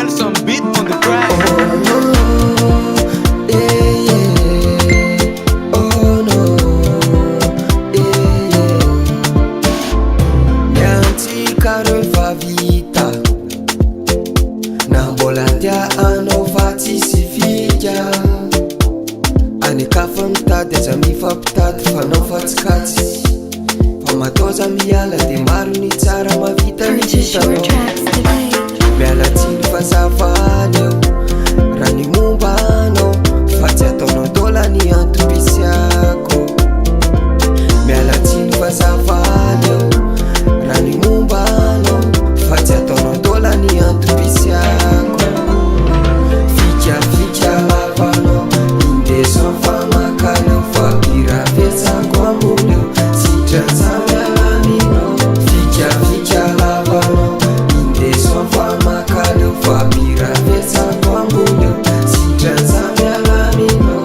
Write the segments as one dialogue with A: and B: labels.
A: Nelson beat on the track.
B: Vita na mbola dia anao fa tsisy fika any kafa mitady aza mifampitady fanao fatsikatsy fa mataoza miala de maro ny tsara mavita ny hitanao miala tsiny fa zavany eo raha ny momba anao fa tsy ataonao dola ny antombisiako miala tsiny fa zavany eo raha ny momba anao fa tsy ataonao dola ny antombisiako fika fika lavanao indeso famakanao fa hira vetsako amboneo sitranzamialaninao fika fika lavanao indeso famakanao fa hira vetsako amboneo sitranzamialaninao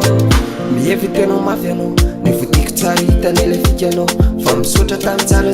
B: mihevy tenao mafy anao ny vodiko tsara hitan'ele fikanao fa misotra tamy tsara